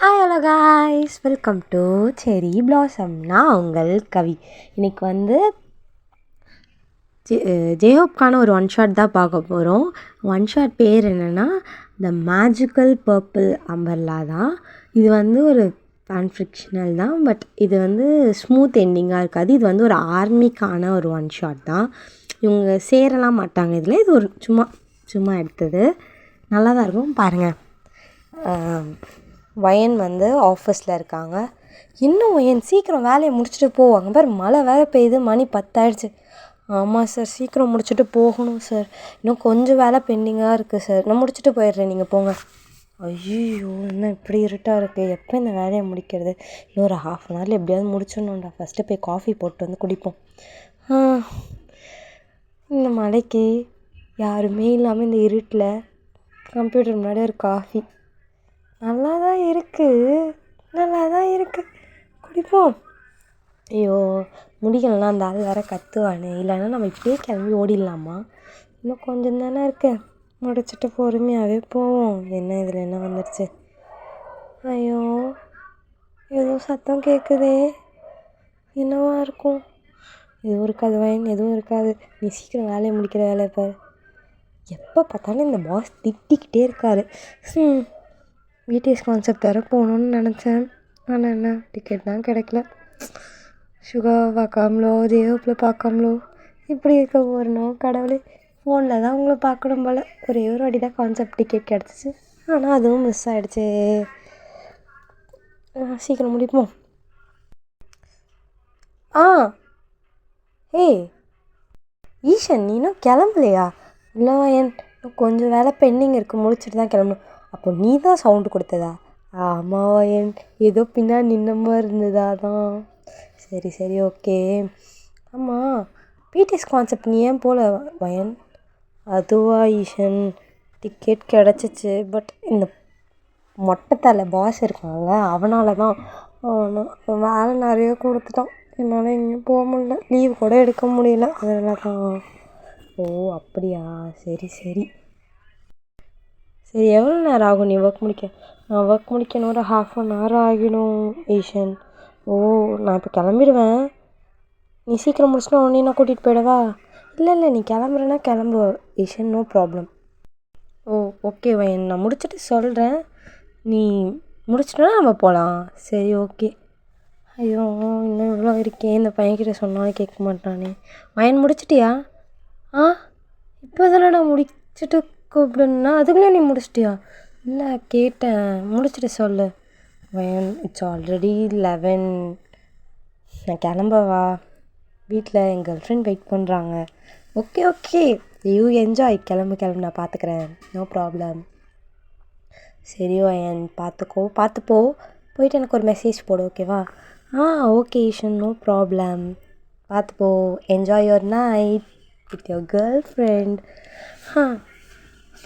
Hi hello guys, welcome to செரி blossom. நான் உங்கள் கவி. இன்றைக்கி வந்து ஜேஹோப்கான ஒரு ஒன் ஷாட் தான் பார்க்க போகிறோம். ஒன் ஷாட் பேர் என்னென்னா த மேஜிக்கல் பர்பிள் அம்பர்லா தான். இது வந்து ஒரு ஃபேன் ஃபிக்ஷனல் தான், பட் இது வந்து ஸ்மூத் எண்டிங்காக இருக்காது. இது வந்து ஒரு ஆர்மிக்கான ஒரு ஒன் ஷாட் தான். இவங்க சேரலாம் மாட்டாங்க இதில். இது ஒரு சும்மா எடுத்தது. நல்லா தான் இருக்கும், பாருங்கள். வயன் வந்து ஆஃபீஸில் இருக்காங்க. இன்னும் வயன் சீக்கிரம் வேலையை முடிச்சுட்டு போவாங்க. பாரு, மழை வேலை பெய்யுது, மணி 10 ஆயிடுச்சு. ஆமாம் சார், சீக்கிரம் முடிச்சுட்டு போகணும் சார். இன்னும் கொஞ்சம் வேலை பெண்டிங்காக இருக்குது சார், நான் முடிச்சுட்டு போயிடுறேன், நீங்கள் போங்க. ஐயோ, என்ன இப்படி இருட்டாக இருக்குது, எப்போ இந்த வேலையை முடிக்கிறது? இன்னும் ஒரு ½ அன் ஹவரில் எப்படியாவது முடிச்சிடணும்டா. ஃபஸ்ட்டு போய் காஃபி போட்டு வந்து குடிப்போம். இந்த மழைக்கு யாருமே இல்லாமல் இந்த இருட்டில் கம்ப்யூட்டர் முன்னாடி ஒரு காஃபி நல்லா தான் இருக்குது, குடிப்போம். ஐயோ, முடிக்கலன்னா அந்த ஆள் வேறு கத்துவானே. இல்லைன்னா நம்ம இப்படியே கிளம்பி ஓடிடலாமா? இன்னும் கொஞ்சம் தானே இருக்கு, முடிச்சுட்டு பொறுமையாகவே போவோம். என்ன இதில் என்ன வந்துடுச்சு? ஐயோ, ஏதோ சத்தம் கேட்குதே, என்னவா இருக்கும்? எதுவும் இருக்காது வயன், எதுவும் இருக்காது. நீ சீக்கிரம் வேலையை முடிக்கிற வேலையை பாரு. எப்போ பார்த்தாலும் இந்த பாஸ் திட்டிக்கிட்டே இருக்காரு. பிடிஎஸ் கான்செப்ட் வேறு போகணுன்னு நினச்சேன். ஆனால் என்ன, டிக்கெட் தான் கிடைக்கல. சுகாவை பார்க்காமலோ ஜேஹோப்பில் பார்க்காமலோ இப்படி இருக்க போகிறனோ கடவுளே. ஃபோனில் தான் உங்களை பார்க்கணும் போல். ஒரே ஒரு வாட்டி தான் கான்செப்ட் டிக்கெட் கிடச்சிச்சு, ஆனால் அதுவும் மிஸ் ஆகிடுச்சு. சீக்கிரம் முடிப்போம். ஏய் ஈஷன், நீ இன்னும் கிளம்பலையா? இல்லை வயன், கொஞ்சம் வேலை பெண்டிங் இருக்குது, முடிச்சுட்டு தான் கிளம்பணும். அப்போ நீ தான் சவுண்டு கொடுத்ததா? ஆமாம் வயன், ஏதோ பின்னாடி நின்ன மாதிரி இருந்ததா தான். சரி ஓகே. ஆமாம், பிடிஎஸ் கான்செப்ட் நீ ஏன் போகல வயன்? அதுவா ஈஷன், டிக்கெட் கிடச்சிச்சு, பட் இந்த மொட்டைத்தலை பாஸ் இருக்காங்க, அவனால தான். வேலை நிறைய கொடுத்துட்டான், என்னால் எங்கேயும் போக முடியல, லீவ் கூட எடுக்க முடியல, அதனால தான். ஓ அப்படியா, சரி. எவ்வளோ நேரம் ஆகும் நீ ஒர்க் முடிக்க? நான் ஒர்க் முடிக்கணும், ஒரு ½ அன் ஹவர் ஆகிடும் ஈஷன். ஓ, நான் இப்போ கிளம்பிடுவேன். நீ சீக்கிரம் முடிச்சுனா உடனே நான் கூட்டிகிட்டு போயிடவா? இல்லை, நீ கிளம்புறேன்னா கிளம்பு ஈஷன், நோ ப்ராப்ளம். ஓ ஓகே வயன், நான் முடிச்சுட்டு சொல்கிறேன். நீ முடிச்சிட்டோன்னா நம்ம போகலாம். சரி ஓகே. ஐயோ, இன்னும் இவ்வளோ இருக்கேன். இந்த பையன்கிட்ட சொன்னாலும் கேட்க மாட்டானே. வயன் முடிச்சிட்டியா? இப்போ தானடா முடிச்சுட்டு கூப்பிடுன்னா, அதுக்குள்ளே நீ முடிச்சிட்டியா? இல்லை, கேட்டேன், முடிச்சுட்டு சொல்லு. வயன், இட்ஸ் ஆல்ரெடி 11. நான் கிளம்பவா? வீட்டில் என் கேர்ள் ஃப்ரெண்ட் வெயிட் பண்ணுறாங்க. Okay, you enjoy. கிளம்பு, நான் பார்த்துக்கிறேன், நோ ப்ராப்ளம். சரி வயன், பார்த்துப்போ. போயிட்டு எனக்கு ஒரு மெசேஜ் போடு, ஓகேவா? Okay Eshan, no problem. பார்த்துப்போ. Enjoy your night with your girlfriend.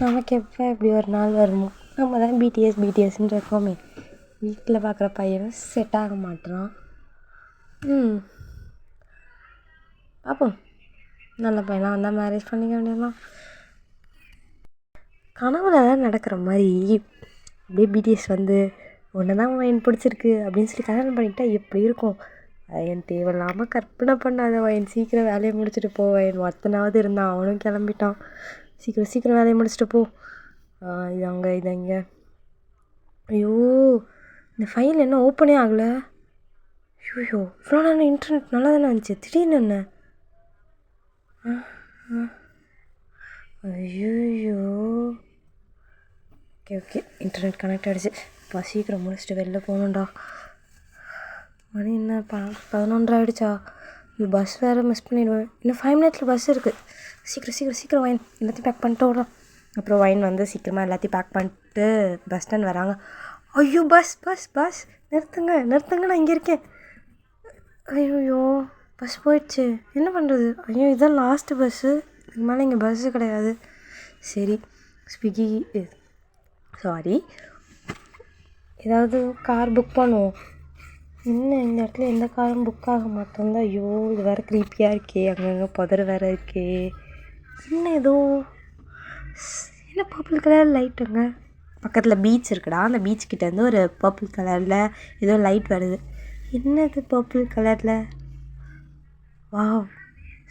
நமக்கு எப்போ இப்படி ஒரு நாள் வருமோ? நம்ம தான் பிடிஎஸ்ன்னு இருக்கோமே. வீட்டில் பார்க்குற பையனும் செட் ஆக மாட்டேறான். பார்ப்போம், நல்ல பையனாக வந்தால் மேரேஜ் பண்ணிக்க வேண்டியதான். கனவுல தான் நடக்கிற மாதிரி அப்படியே பிடிஎஸ் வந்து ஒன்று தான் வயன் பிடிச்சிருக்கு அப்படின்னு சொல்லி கல்யாணம் பண்ணிக்கிட்டா எப்படி இருக்கும்? வயன் தேவையில்லாமல் கற்பனை பண்ணாத வயன், சீக்கிரம் வேலையை முடிச்சுட்டு போ வயன். ஒருத்தனாவது இருந்தான், அவனும் கிளம்பிட்டான். சீக்கிரம் வேலையை முடிச்சுட்டு போ. இது அங்கே. ஐயோ, இந்த ஃபைல் என்ன ஓப்பனே ஆகலை? ஐயோ, இவ்வளோ நேரம் இன்டர்நெட் நல்லா தானே இருந்துச்சு, திடீர்னு என்ன? ஐயோ, ஓகே, இன்டர்நெட் கனெக்ட் ஆகிடுச்சு. இப்போ சீக்கிரம் முடிச்சுட்டு வெளில போகணுண்டா. மணி என்ன 11 ஆகிடுச்சா? பஸ் வேறு மிஸ் பண்ணிடுவேன். இன்னும் 5 மினிட்ஸில் பஸ் இருக்குது. சீக்கிரம் வயன், எல்லாத்தையும் பேக் பண்ணிட்டு விட்றோம். அப்புறம் வயன் வந்து சீக்கிரமாக எல்லாத்தையும் பேக் பண்ணிட்டு பஸ் ஸ்டாண்ட் வராங்க. ஐயோ, பஸ் நிறுத்துங்க, நான் இங்கே இருக்கேன். ஐயோ, பஸ் போயிடுச்சு, என்ன பண்ணுறது? ஐயோ, இதுதான் லாஸ்ட்டு பஸ்ஸு, இதுக்கு மேலே இங்கே பஸ்ஸு கிடையாது. சரி, ஏதாவது கார் புக் பண்ணுவோம். என்ன இந்த இடத்துல எந்த காரும் புக் ஆக மாட்டேங்குது? ஐயோ, இது வேறு க்ரீப்பியாக இருக்கே, அங்கங்கே புதர் வேறு இருக்கே. என்ன பர்பிள் கலர் லைட்டுங்க? பக்கத்தில் பீச் இருக்குடா. அந்த பீச்சுக்கிட்டேருந்து ஒரு பர்பிள் கலரில் ஏதோ லைட் வருது. என்னது பர்பிள் கலரில்? வாவ்,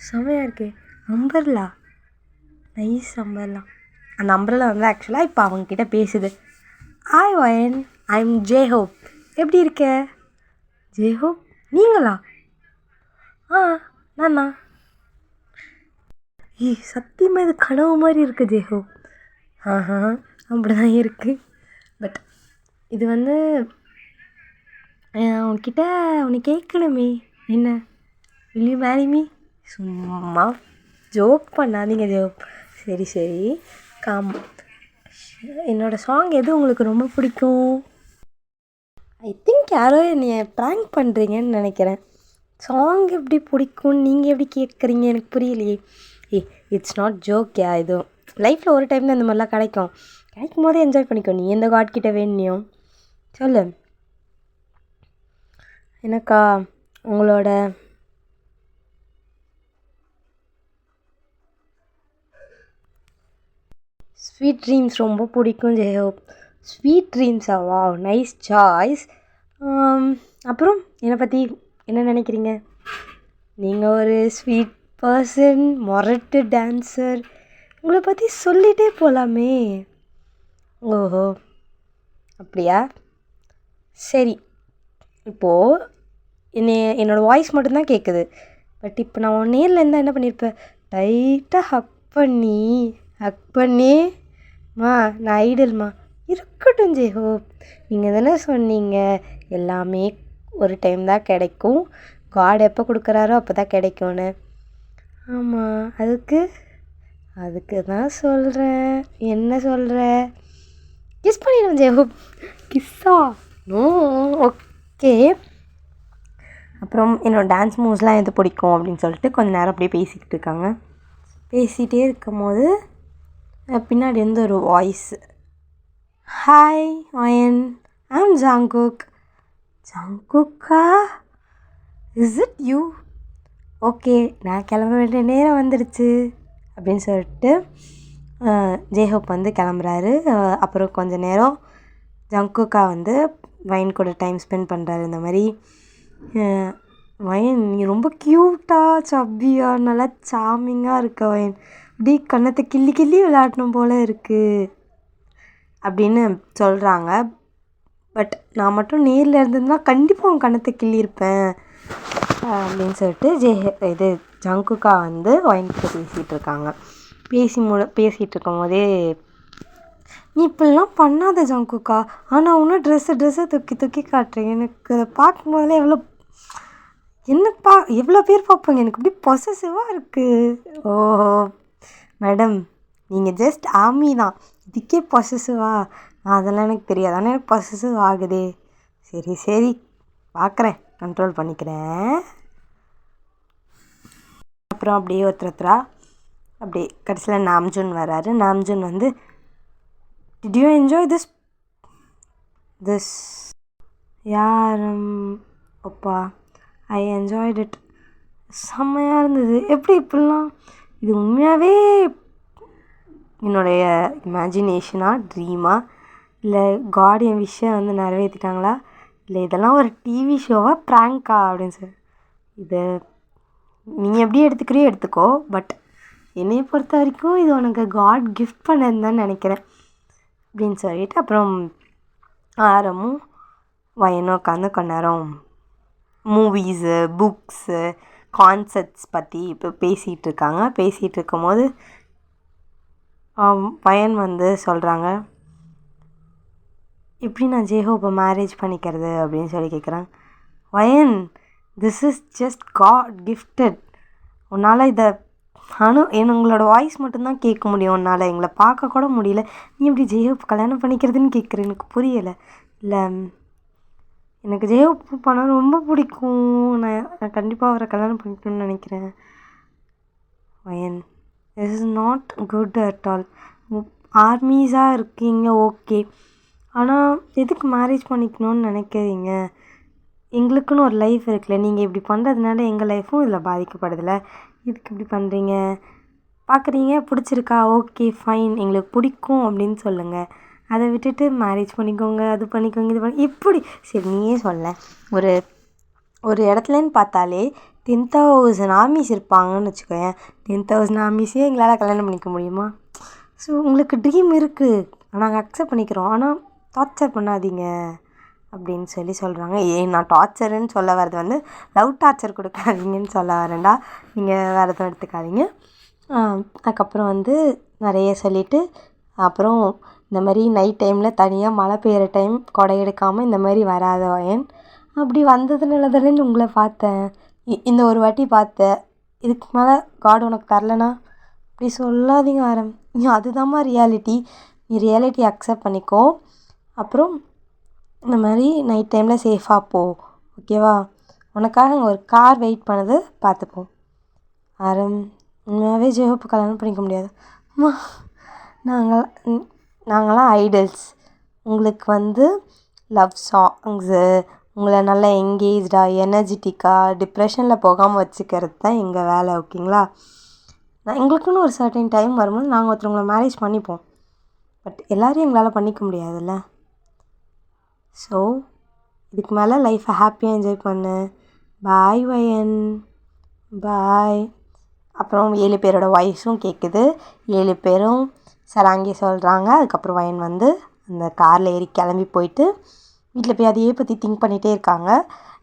செமையாக இருக்கே. Umbrella, nice umbrella. அந்த அம்பர்லா வந்து ஆக்சுவலாக இப்போ அவங்கக்கிட்ட பேசுது. Hi YN, I'm J-Hope. எப்படி இருக்க ஜேஹோப்? நீங்களா? நானா? சத்தியமாக இது கனவு மாதிரி இருக்குது ஜேஹோப். அப்படி தான் இருக்குது. பட் இது வந்து உன்கிட்ட உன்னை கேட்கணுமே. என்ன, will you marry me? சும்மா ஜோக் பண்ணாதீங்க ஜோக். சரி கம். என்னோடய சாங் எது உங்களுக்கு ரொம்ப பிடிக்கும்? ஐ திங்க் யாரோ என்னை ப்ராங்க் பண்ணுறீங்கன்னு நினைக்கிறேன். சாங் எப்படி பிடிக்கும்னு நீங்கள் எப்படி கேட்குறீங்க? எனக்கு புரியலையே. It's not joke. இதுவும் லைஃப்பில் ஒரு டைம் தான் இந்த மாதிரிலாம் கிடைக்கும் போதே என்ஜாய் பண்ணிக்கோ. நீ எந்த காட்கிட்ட வேணுனியும் சொல்லு. எனக்கா உங்களோட ஸ்வீட் ட்ரீம்ஸ் ரொம்ப பிடிக்கும் ஜெயஹோப். ஸ்வீட் ட்ரீம்ஸா? Wow, nice choice. அப்புறம் என்னை பற்றி என்ன நினைக்கிறீங்க? நீங்கள் ஒரு ஸ்வீட் பர்சன், மொரட்டு டான்ஸர். உங்களை பற்றி சொல்லிகிட்டே போகலாமே. ஓஹோ, அப்படியா? சரி, இப்போது என்னோடய வாய்ஸ் மட்டும்தான் கேட்குது. பட் இப்போ நான் நேரில் இருந்தால் என்ன பண்ணியிருப்பேன்? டைட்டாக ஹக் பண்ணி நான் ஐடல்மா. இருக்கட்டும் ஜெயஹோப், நீங்கள் தானே சொன்னீங்க எல்லாமே ஒரு டைம் தான் கிடைக்கும், காட் எப்போ கொடுக்குறாரோ அப்போ தான் கிடைக்கும்னு. ஆமாம், அதுக்கு தான் சொல்கிறேன். என்ன சொல்கிற? கிஸ் பண்ணிடுவேன் ஜெயஹோப். கிஸ்ஸா? நோ. ஓகே. அப்புறம் என்னோடய டான்ஸ் மூவ்ஸ்லாம் எது பிடிக்கும் அப்படின்னு சொல்லிட்டு கொஞ்சம் நேரம் அப்படியே பேசிக்கிட்டு இருக்காங்க. பேசிகிட்டே இருக்கும் போது பின்னாடி வந்து ஒரு voice. Hi YN, I'm Jungkook. ஜங்குக்கா? Is it you? ஓகே, நான் கிளம்ப வேண்டிய நேரம் வந்துடுச்சு அப்படின்னு சொல்லிட்டு ஜேஹோப் வந்து கிளம்புறாரு. அப்புறம் கொஞ்சம் நேரம் ஜங்குக்கா வந்து வயன் கூட டைம் ஸ்பெண்ட் பண்ணுறாரு. இந்த மாதிரி வயன், நீ ரொம்ப க்யூட்டாக சப்பியாக நல்லா சாமிங்காக இருக்க வயன், அப்படி கண்ணத்தை கிள்ளி விளையாடணும் போல் இருக்குது அப்படின்னு சொல்கிறாங்க. பட் நான் மட்டும் நேரில் இருந்ததுன்னா கண்டிப்பாக உன் கண்ணத்தை கிள்ளியிருப்பேன் அப்படின்னு சொல்லிட்டு ஜங்குக்கா வந்து வயன்கிட்ட பேசிகிட்டு இருக்காங்க. பேசிகிட்டு இருக்கும் போதே, நீ இப்படிலாம் பண்ணாத ஜங்குக்கா, ஆனால் இன்னும் ட்ரெஸ்ஸை தூக்கி காட்டுறேன். எனக்கு அதை பார்க்கும் போதெல்லாம் எவ்வளோ பேர் பார்ப்பாங்க, எனக்கு இப்படி பொசசிவாக இருக்குது. ஓஹோ மேடம், நீங்கள் ஜஸ்ட் ஆமி தான், இதுக்கே பொசசிவா? அதெல்லாம் எனக்கு தெரியாது, ஆனால் எனக்கு பொசசிவ் ஆகுதே. சரி பார்க்குறேன், கண்ட்ரோல் பண்ணிக்கிறேன். அப்புறம் அப்படியே ஒருத்தரா அப்படியே கடைசியில் நாம்ஜூன் வராரு. நாம்ஜூன் வந்து, டிட் யூ என்ஜாய் திஸ்? அப்பா, ஐ என்ஜாய்ட் இட். செம்மையாக இருந்தது. எப்படி இப்படிலாம்? இது உண்மையாகவே என்னுடைய இமேஜினேஷனா, ட்ரீமா, இல்லை காட் என் விஷயம் வந்து நிறைவேற்றிட்டாங்களா, இல்லை இதெல்லாம் ஒரு டிவி ஷோவா, ப்ராங்கா அப்படின்னு சொல்லி. இதை நீ எப்படி எடுத்துக்கிறியோ எடுத்துக்கோ, பட் என்னையை பொறுத்த வரைக்கும் இது உனக்கு காட் கிஃப்ட் பண்ணதுன்னு தான் நினைக்கிறேன் அப்படின்னு சொல்லிட்டு அப்புறம் ஆரமும் வயனும் உட்காந்து கொஞ்ச நேரம் மூவிஸு, புக்ஸு, கான்செப்ட்ஸ் பற்றி இப்போ பேசிகிட்டு இருக்காங்க. பேசிகிட்டு இருக்கும்போது பையன் வந்து சொல்கிறாங்க, எப்படி நான் ஜேஹோப்பை மேரேஜ் பண்ணிக்கிறது அப்படின்னு சொல்லி கேட்குறாங்க. YN, this is just God gifted. உன்னால் இதை உங்களோட வாய்ஸ் மட்டும்தான் கேட்க முடியும், உன்னால் எங்களை பார்க்க கூட முடியல, நீ எப்படி ஜேஹோப் கல்யாணம் பண்ணிக்கிறதுன்னு கேட்குறேன். எனக்கு புரியலை. இல்லை, எனக்கு ஜேஹோப் படம் ரொம்ப பிடிக்கும், நான் கண்டிப்பாக அவரை கல்யாணம் பண்ணிக்கணும்னு நினைக்கிறேன். YN, this is not good at all. ஆர்மிஸாக இருக்கீங்க ஓகே, ஆனால் எதுக்கு மேரேஜ் பண்ணிக்கணும்னு நினைக்கிறீங்க? எங்களுக்குன்னு ஒரு லைஃப் இருக்குல்ல, நீங்கள் இப்படி பண்ணுறதுனால எங்கள் லைஃப்பும் இதில் பாதிக்கப்படுதில்ல, இதுக்கு இப்படி பண்ணுறீங்க? பார்க்குறீங்க, பிடிச்சிருக்கா? ஓகே ஃபைன், எங்களுக்கு பிடிக்கும் அப்படின்னு சொல்லுங்கள். அதை விட்டுட்டு மேரேஜ் பண்ணிக்கோங்க, அது பண்ணிக்கோங்க, இது பண்ணி இப்படி சரி நீயே சொல்ல. ஒரு ஒரு இடத்துலன்னு பார்த்தாலே 10,000 ஆர்மிஸ் இருப்பாங்கன்னு வச்சுக்கோயேன். 10,000 ஆர்மிஸே எங்களால் கல்யாணம் பண்ணிக்க முடியுமா? ஸோ உங்களுக்கு ட்ரீம் இருக்குது, நாங்கள் அக்செப்ட் பண்ணிக்கிறோம், ஆனால் டார்ச்சர் பண்ணாதீங்க அப்படின்னு சொல்கிறாங்க. நான் டார்ச்சருன்னு சொல்ல வர்றது வந்து லவ் டார்ச்சர் கொடுக்காதீங்கன்னு சொல்ல வரேன்டா, நீங்கள் வேறு எதுவும் எடுத்துக்காதீங்க. அதுக்கப்புறம் வந்து நிறைய சொல்லிவிட்டு அப்புறம் இந்த மாதிரி நைட் டைமில் தனியாக மழை பெய்கிற டைம் கொடை எடுக்காமல் இந்த மாதிரி வராத வயன், அப்படி வந்ததுனால தானே உங்களை பார்த்தேன், இந்த ஒரு வாட்டி பார்த்தேன், இதுக்கு மேலே காட் உனக்கு தரலனா இப்படி சொல்லாதீங்க ஆரம். அதுதாம்மா ரியாலிட்டி, நீ ரியாலிட்டி அக்செப்ட் பண்ணிக்கோ. அப்புறம் இந்த மாதிரி நைட் டைமில் சேஃபாக போ, ஓகேவா? உனக்காக அங்கே ஒரு கார் வெயிட் பண்ணது பார்த்துப்போம். ஆரம் உண்மையாகவே ஜெயஹோப்பை கல்யாணம் பண்ணிக்க முடியாது அம்மா. நாங்களாம் ஐடல்ஸ், உங்களுக்கு வந்து லவ் சாங்ஸு, உங்களை நல்லா எங்கேஜ்டாக எனர்ஜெட்டிக்காக டிப்ரெஷனில் போகாமல் வச்சுக்கிறது தான் எங்கள் வேலை, ஓகேங்களா? எங்களுக்குன்னு ஒரு சர்டன் டைம் வரும்போது நாங்கள் ஒருத்தவங்களை மேரேஜ் பண்ணிப்போம், பட் எல்லோரையும் எங்களால் பண்ணிக்க முடியாதுல்ல. ஸோ இதுக்கு மேலே லைஃப்பை ஹாப்பியாக என்ஜாய் பண்ணு. பாய் வயன், பாய். அப்புறம் 7 பேரோட வாய்ஸும் கேட்குது, 7 பேரும் சராங்கி சொல்கிறாங்க. அதுக்கப்புறம் வயன் வந்து அந்த காரில் ஏறி கிளம்பி போயிட்டு வீட்டில் போய் அதையே பற்றி திங்க் பண்ணிகிட்டே இருக்காங்க.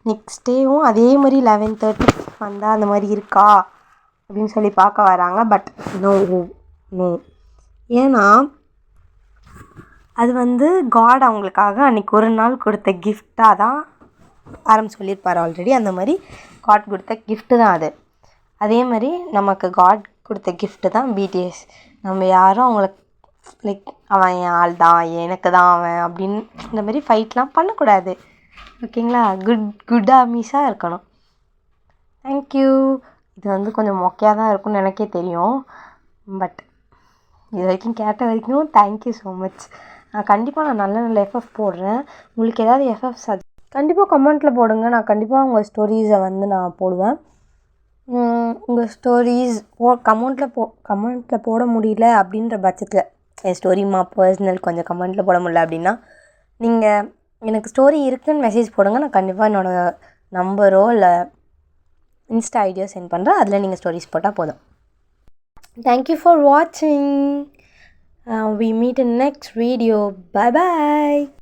நெக்ஸ்ட் டேவும் அதே மாதிரி 11:30 வந்தால் அந்த மாதிரி இருக்கா அப்படின்னு சொல்லி பார்க்க வராங்க. பட் நோ நோ, ஏன்னா அது வந்து காட் அவங்களுக்காக அன்றைக்கி ஒரு நாள் கொடுத்த கிஃப்டாக தான் சொல்லியிருப்பார் ஆல்ரெடி. அந்த மாதிரி காட் கொடுத்த கிஃப்ட்டு தான் அது. அதே மாதிரி நமக்கு காட் கொடுத்த கிஃப்ட்டு தான் பிடிஎஸ். நம்ம யாரும் அவங்கள லைக் அவன் என் ஆள் தான், எனக்கு தான் அவன் அப்படின்னு இந்த மாதிரி ஃபைட்லாம் பண்ணக்கூடாது, ஓகேங்களா? குட் ஆர்மிஸாக இருக்கணும். தேங்க்யூ. இது வந்து கொஞ்சம் மொக்கையாக தான் இருக்கும்னு எனக்கே தெரியும், பட் இது வரைக்கும் கேட்ட வரைக்கும் தேங்க்யூ ஸோ மச். கண்டிப்பாக நான் நல்ல எஃப்எஃப் போடுறேன். உங்களுக்கு ஏதாவது எஃப்எஃப் கண்டிப்பாக கமெண்ட்டில் போடுங்க. நான் கண்டிப்பாக உங்கள் ஸ்டோரிஸை வந்து நான் போடுவேன். உங்கள் ஸ்டோரிஸ் கமெண்ட்டில் போட முடியல அப்படின்ற பட்சத்தில், என் ஸ்டோரிமா பர்சனல் கொஞ்சம் கமெண்ட்டில் போட முடியல அப்படின்னா நீங்கள் எனக்கு ஸ்டோரி இருக்குதுன்னு மெசேஜ் போடுங்க. நான் கண்டிப்பாக என்னோடய நம்பரோ இல்லை இன்ஸ்டா ஐடியோ சென்ட் பண்ணுறேன், அதில் நீங்கள் ஸ்டோரிஸ் போட்டால் போதும். தேங்க்யூ ஃபார் வாட்சிங். We meet in next video. Bye bye.